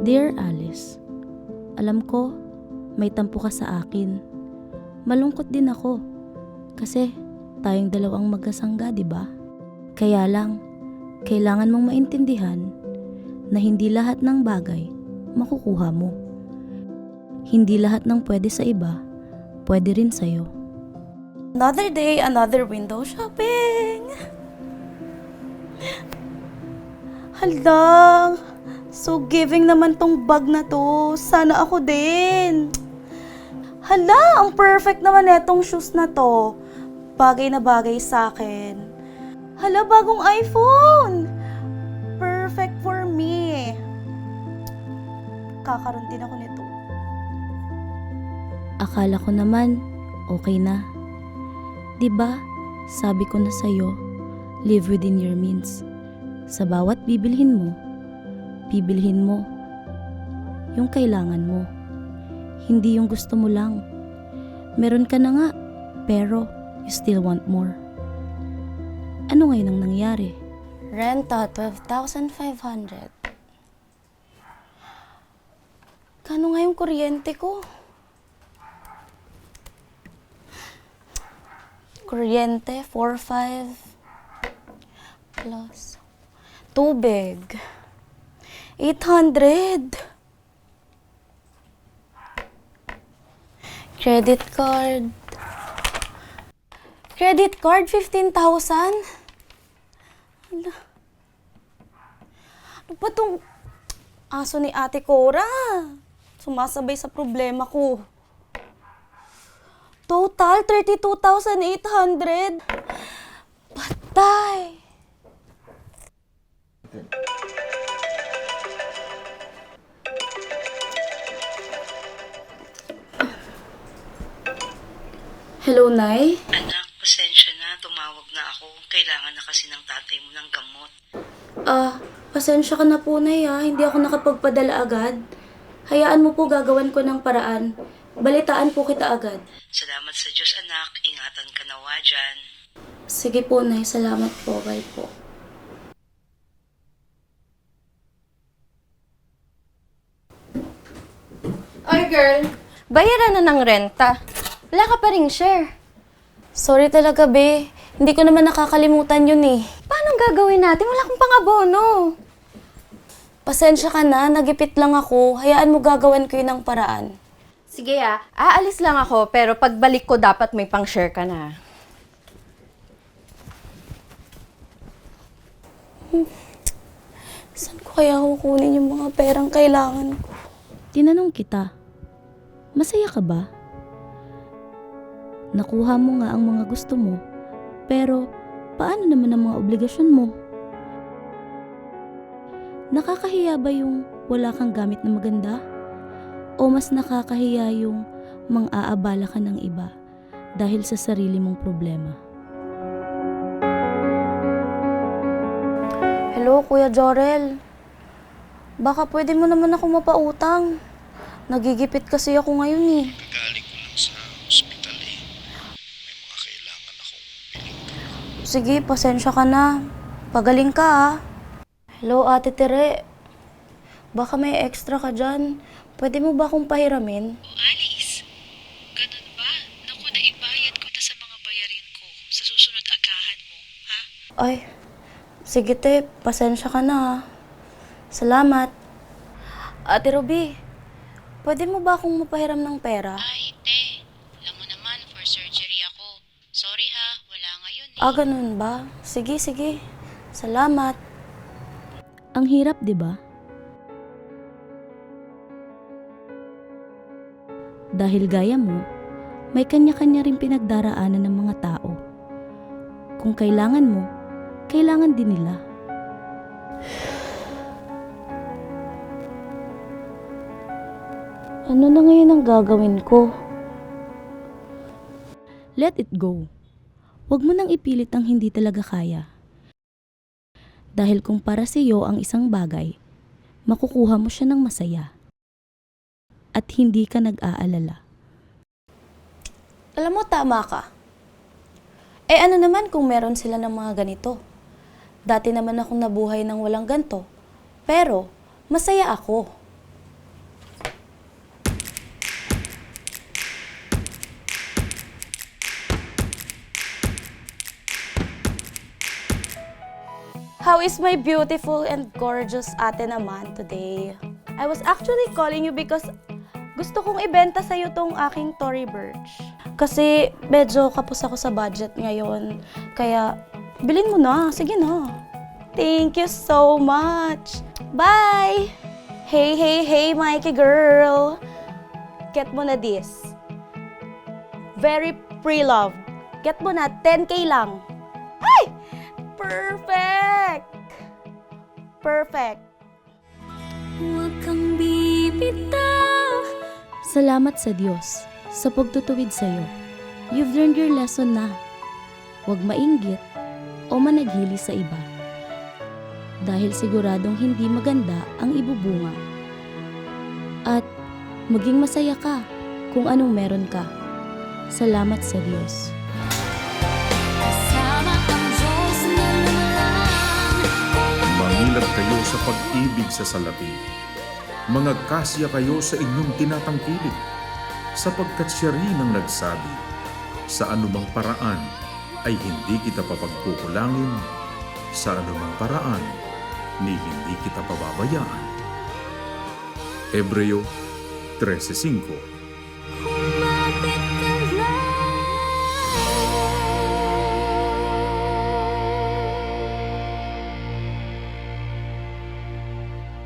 Dear Alice, alam ko, may tampo ka sa akin. Malungkot din ako, kasi tayong dalawang magkasangga, di ba? Kaya lang, kailangan mong maintindihan na hindi lahat ng bagay makukuha mo. Hindi lahat ng pwede sa iba, pwede rin sa'yo. Another day, another window shopping. Halang, so giving naman tong bag na to. Sana ako din. Hala, ang perfect naman etong shoes na to. Bagay na bagay sa akin. Hala, bagong iPhone. Perfect for me. Kakaroon din ako nito. Akala ko naman, okay na. Diba, sabi ko na sa'yo, live within your means. Sa bawat bibilhin mo yung kailangan mo. Hindi yung gusto mo lang. Meron ka na nga, pero you still want more. Ano ngayon ang nangyari? Renta, 12,500. Kano nga yung kuryente ko? Kuryente, 4,500 plus tubig, 800. Credit card, 15,000. Ano ba tong aso ni Ate Cora? Sumasabay sa problema ko. Total, 32,800. Patay. Hello, Nay? Anak, pasensya na. Tumawag na ako. Kailangan na kasi ng tatay mo ng gamot. Pasensya ka na po, Nay, ha. Hindi ako nakapagpadala agad. Hayaan mo po, gagawan ko ng paraan. Balitaan po kita agad. Salamat sa Diyos, anak. Ingatan ka nawa dyan. Sige po, Nay. Salamat po. Bye po. Ay, girl. Bayaran na ng renta. Wala ka pa ring share. Sorry talaga, be. Hindi ko naman nakakalimutan yun eh. Paano gagawin natin? Wala kang pang-abono. Pasensya ka na. Nagipit lang ako. Hayaan mo gagawan ko yun ng paraan. Sige aalis lang ako, pero pagbalik ko dapat may pang-share ka na. Saan ko kaya kukunin yung mga perang kailangan ko? Tinanong kita, masaya ka ba? Nakuha mo nga ang mga gusto mo, pero paano naman ang mga obligasyon mo? Nakakahiya ba yung wala kang gamit na maganda? O mas nakakahiya yung mang-aabala ka ng iba dahil sa sarili mong problema? Hello, Kuya Jorel. Baka pwede mo naman ako mapautang. Nagigipit kasi ako ngayon eh. Galing ko lang sa ospital eh. May mga kailangan akong bilhin. Sige, pasensya ka na. Pagaling ka ah. Hello, Ate Tere. Baka may extra ka dyan. Pwede mo ba akong pahiramin? Alice, ganun ba? Naku, naibayad ko na sa mga bayarin ko. Sa susunod agahan mo, ha? Ay, sige te, pasensya ka na ah. Salamat. Ate Ruby, pwede mo ba akong mapahiram ng pera? Ay, te. Alam mo naman, for surgery ako. Sorry ha, wala ngayon eh. Ganun ba? Sige, sige. Salamat. Ang hirap, di ba? Dahil gaya mo, may kanya-kanya rin pinagdaraanan ng mga tao. Kung kailangan mo, kailangan din nila. Ano na ngayon ang gagawin ko? Let it go. Huwag mo nang ipilit ang hindi talaga kaya. Dahil kung para sa iyo ang isang bagay, makukuha mo siya ng masaya. At hindi ka nag-aalala. Alam mo, tama ka. Ano naman kung meron sila ng mga ganito? Dati naman akong nabuhay ng walang ganto. Pero, masaya ako. How is my beautiful and gorgeous ate naman today? I was actually calling you because gusto kong ibenta sa'yo tong aking Tory Burch. Kasi medyo kapos ako sa budget ngayon. Kaya bilhin mo na. Sige na. Thank you so much. Bye! Hey, Mikey girl. Get mo na this. Very pre-loved. Get mo na, 10K lang. Ay! Perfect! Perfect. Huwag kang bibitaw. Salamat sa Diyos sa pagtutuwid sa'yo. You've learned your lesson na. Huwag mainggit o managhili sa iba. Dahil siguradong hindi maganda ang ibubunga. At maging masaya ka kung anong meron ka. Salamat sa Diyos. Kasama ang Diyos na lumalang. Mangilag kayo sa pag-ibig sa salapi. Mangagkasya kayo sa inyong tinatangkilik, sapagkat siya rin ang nagsabi, sa anumang paraan ay hindi kita papagkukulangin, sa anumang paraan ni hindi kita pababayaan. Hebreo 13:5